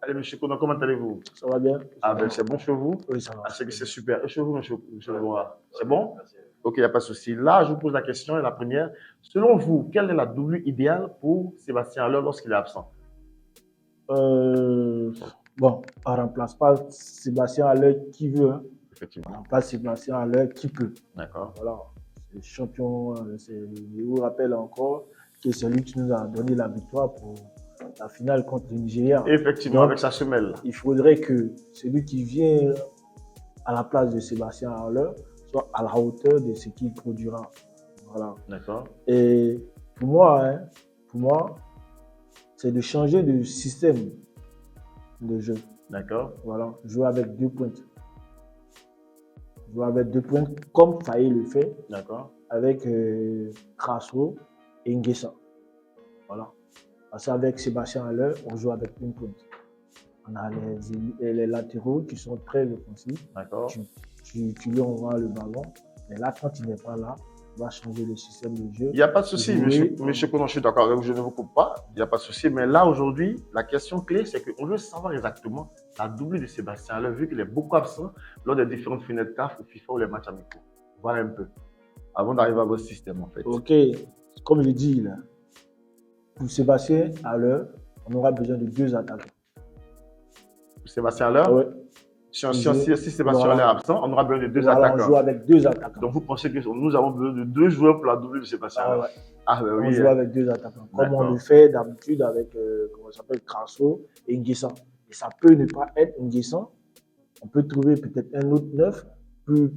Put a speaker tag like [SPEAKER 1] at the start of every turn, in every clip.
[SPEAKER 1] Allez, monsieur Kono, comment allez-vous?
[SPEAKER 2] Ça va bien?
[SPEAKER 1] Ah ben, c'est bon chez vous?
[SPEAKER 2] Oui, ça va.
[SPEAKER 1] Ah, c'est que c'est super. Et chez vous, monsieur Leroy? C'est bon? Ok, il n'y a pas de souci. Là, je vous pose la question, et la première. Selon vous, quelle est la doublure idéale pour Sébastien Haller lorsqu'il est absent?
[SPEAKER 2] Euh, bon, on ne remplace pas Sébastien Haller qui veut. On
[SPEAKER 1] Effectivement.
[SPEAKER 2] remplace Sébastien Haller qui peut.
[SPEAKER 1] D'accord.
[SPEAKER 2] Voilà. C'est champion. Je vous rappelle encore que c'est lui qui nous a donné la victoire pour la finale contre le Nigeria.
[SPEAKER 1] Effectivement,
[SPEAKER 2] Donc,
[SPEAKER 1] avec sa semelle.
[SPEAKER 2] il faudrait que celui qui vient à la place de Sébastien Haller soit à la hauteur de ce qu'il produira. Voilà.
[SPEAKER 1] D'accord.
[SPEAKER 2] Et pour moi, c'est de changer de système de jeu.
[SPEAKER 1] D'accord.
[SPEAKER 2] Voilà, jouer avec 2 pointes. Jouer avec 2 pointes, comme Faye le fait,
[SPEAKER 1] D'accord.
[SPEAKER 2] avec Crasso et Nguessa. Voilà. Parce qu'avec Sébastien Haller, on joue avec une pointe. On a les latéraux qui sont très offensifs.
[SPEAKER 1] D'accord.
[SPEAKER 2] Tu lui envoies le ballon. Mais là, quand il n'est pas là, on va changer le système de jeu.
[SPEAKER 1] Il n'y a pas de souci, monsieur Kono, je suis d'accord avec vous, je ne vous coupe pas. Il n'y a pas de souci. Mais là, aujourd'hui, la question clé, c'est qu'on veut savoir exactement la doublure de Sébastien Haller, vu qu'il est beaucoup absent lors des différentes finales CAF ou FIFA ou les matchs amicaux. Voilà un peu. Avant d'arriver à votre système, en fait.
[SPEAKER 2] Ok, comme je dis, là, pour Sébastien Haller, on aura besoin de 2 attaquants.
[SPEAKER 1] Pour Sébastien Haller,
[SPEAKER 2] Ouais.
[SPEAKER 1] si Sébastien Haller est absent, on aura besoin de 2
[SPEAKER 2] voilà,
[SPEAKER 1] attaquants.
[SPEAKER 2] on joue avec 2 attaquants.
[SPEAKER 1] Donc, vous pensez que nous avons besoin de 2 joueurs pour la doublure de Sébastien Haller?
[SPEAKER 2] Ouais.
[SPEAKER 1] Ah, ben oui.
[SPEAKER 2] On joue avec 2 attaquants, comme on le fait d'habitude avec comment ça s'appelle, Crasso et Nguessa. Et ça peut ne pas être Nguessa. On peut trouver peut-être un autre neuf plus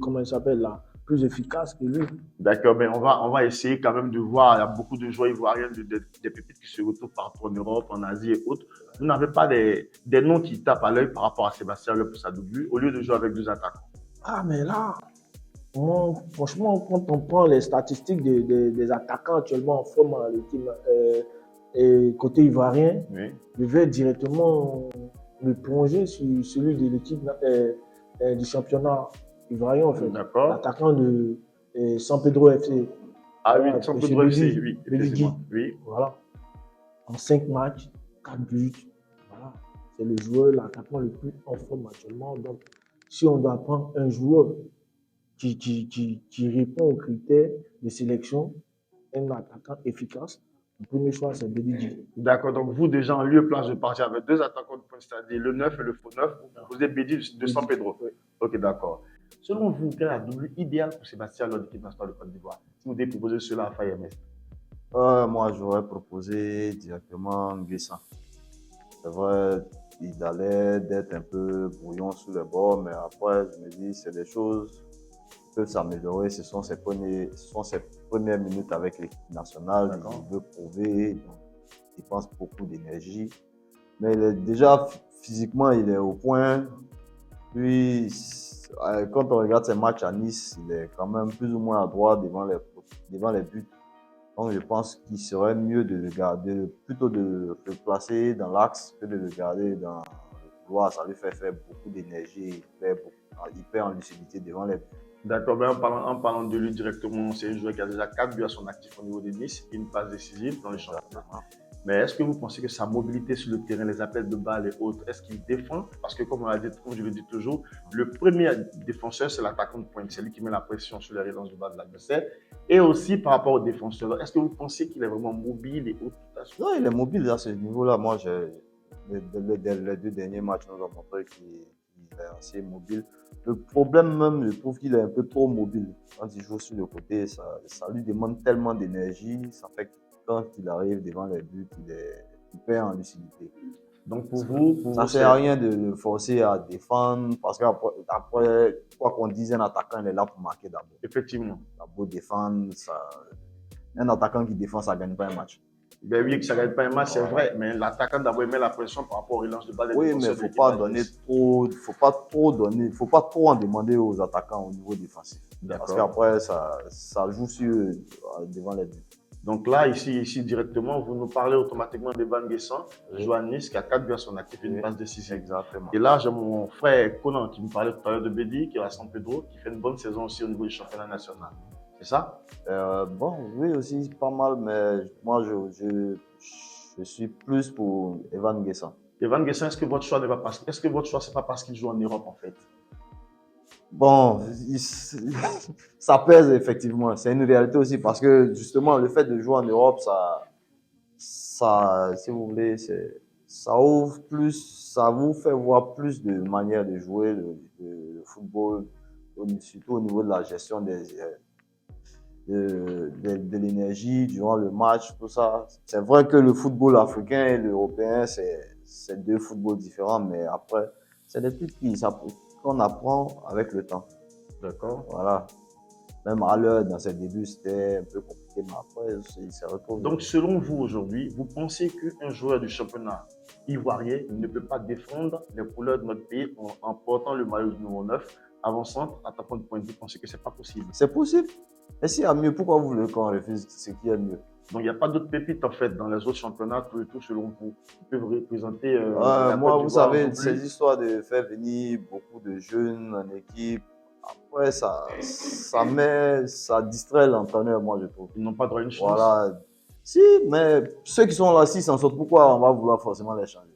[SPEAKER 2] comment il s'appelle là, plus efficace que lui.
[SPEAKER 1] D'accord, mais on va essayer quand même de voir. Il y a beaucoup de joueurs ivoiriens, des pépites qui se retrouvent partout en Europe, en Asie et autres. Vous n'avez pas des noms qui tapent à l'œil par rapport à Sébastien Haller pour sa doublure, au lieu de jouer avec 2 attaquants.
[SPEAKER 2] Ah, mais là, franchement, quand on prend les statistiques des attaquants actuellement en forme à l'équipe côté ivoirien,
[SPEAKER 1] Oui.
[SPEAKER 2] je vais directement me plonger sur celui de l'équipe du championnat ivoirien, en fait.
[SPEAKER 1] D'accord.
[SPEAKER 2] L'attaquant de San Pedro FC.
[SPEAKER 1] Ah
[SPEAKER 2] Voilà,
[SPEAKER 1] oui, San Pedro FC, oui,
[SPEAKER 2] Beligi.
[SPEAKER 1] Oui.
[SPEAKER 2] Voilà. En 5 matchs, 4 buts. Voilà. C'est le joueur, l'attaquant le plus en forme actuellement. Donc, si on doit prendre un joueur qui répond aux critères de sélection, un attaquant efficace, le premier choix, c'est Beligi.
[SPEAKER 1] D'accord, donc vous, déjà, en lieu et place de partir avec 2 attaquants de pointe, c'est-à-dire le 9 et le faux 9, vous proposez Bédi de San Pedro.
[SPEAKER 2] Oui.
[SPEAKER 1] Ok, d'accord. Selon vous, quelle est la doublure idéale pour Sébastien lors de l'équipe nationale de Côte d'Ivoire? Si vous devez proposer cela à Faye MS.
[SPEAKER 3] Moi, j'aurais proposé directement Nguessa. C'est vrai, il allait d'être un peu brouillon sous les bords, mais après, je me dis, c'est des choses qui peuvent s'améliorer. Ce sont ses premières minutes avec l'équipe nationale. Il veut prouver, donc il pense beaucoup d'énergie. Mais déjà, physiquement, il est au point. Puis, quand on regarde ses matchs à Nice, il est quand même plus ou moins à droite devant les buts. Donc, je pense qu'il serait mieux de le garder, plutôt de le placer dans l'axe que de le garder dans le couloir. Ça lui fait faire beaucoup d'énergie, il perd en lucidité devant les buts.
[SPEAKER 1] D'accord, ben en parlant de lui directement, c'est un joueur qui a déjà 4 buts à son actif au niveau de Nice, une passe décisive dans le championnat. Mais est-ce que vous pensez que sa mobilité sur le terrain, les appels de balles et autres, est-ce qu'il défend? Parce que comme je le dis toujours, le premier défenseur, c'est l'attaquant de pointe. C'est lui qui met la pression sur les relances de balle de l'adversaire. Et aussi par rapport au défenseur, est-ce que vous pensez qu'il est vraiment mobile et autres?
[SPEAKER 3] Non, il est mobile à ce niveau-là. Moi, les 2 derniers matchs nous ont montré qu'il est assez mobile. Le problème même, je trouve qu'il est un peu trop mobile. Quand il joue sur le côté, ça lui demande tellement d'énergie. Ça fait que quand il arrive devant les buts, il perd en lucidité.
[SPEAKER 1] Donc pour vous,
[SPEAKER 3] ça ne sert à rien de le forcer à défendre parce qu'après, quoi qu'on dise, un attaquant il est là pour marquer d'abord.
[SPEAKER 1] Effectivement.
[SPEAKER 3] D'abord défendre, un attaquant qui défend, ça ne gagne pas un match.
[SPEAKER 1] Ben oui, que ça ne gagne pas un match, c'est vrai, mais l'attaquant d'abord met la pression par rapport au relance de balle.
[SPEAKER 3] Oui, mais il ne faut pas trop en demander aux attaquants au niveau défensif. Parce qu'après, ça joue devant les buts.
[SPEAKER 1] Donc là, ici directement, vous nous parlez automatiquement de Van Guessan, joueur à Nice, qui a 4 buts à son actif et une passe décisive.
[SPEAKER 3] Exactement.
[SPEAKER 1] Et là, j'ai mon frère Conan qui me parlait tout à l'heure de Bédi, qui est à San Pedro, qui fait une bonne saison aussi au niveau du championnat national. C'est ça?
[SPEAKER 3] Oui, aussi pas mal, mais moi, je suis plus pour Evan Guessan.
[SPEAKER 1] Evan Guessin, est-ce que votre choix c'est pas parce qu'il joue en Europe en fait?
[SPEAKER 3] Bon, ça pèse effectivement. C'est une réalité aussi parce que justement, le fait de jouer en Europe, si vous voulez, ça ouvre plus, ça vous fait voir plus de manières de jouer le football, surtout au niveau de la gestion de l'énergie durant le match, tout ça. C'est vrai que le football africain et l'européen, c'est deux footballs différents, mais après, c'est des trucs qu'on apprend avec le temps.
[SPEAKER 1] D'accord.
[SPEAKER 3] Voilà. Même à l'heure, dans ses débuts, c'était un peu compliqué, mais après, il s'est retrouvé.
[SPEAKER 1] Donc, selon vous aujourd'hui, vous pensez qu'un joueur du championnat ivoirien ne peut pas défendre les couleurs de notre pays en portant le maillot numéro 9, avant-centre, attaquant de point de vue, vous pensez que c'est pas possible?
[SPEAKER 3] C'est possible. Et s'il y a mieux, pourquoi vous voulez qu'on refuse ce qui est mieux?
[SPEAKER 1] Donc, il n'y a pas d'autres pépites en fait dans les autres championnats, tout et tout, selon vous, qui peuvent représenter
[SPEAKER 3] moi, vous savez, ces histoires de faire venir beaucoup de jeunes en équipe, après, ça distrait l'entraîneur, moi, je trouve.
[SPEAKER 1] Ils n'ont pas droit à une chance.
[SPEAKER 3] Voilà. Si, mais ceux qui sont là, s'ils s'en sortent, pourquoi on va vouloir forcément les changer?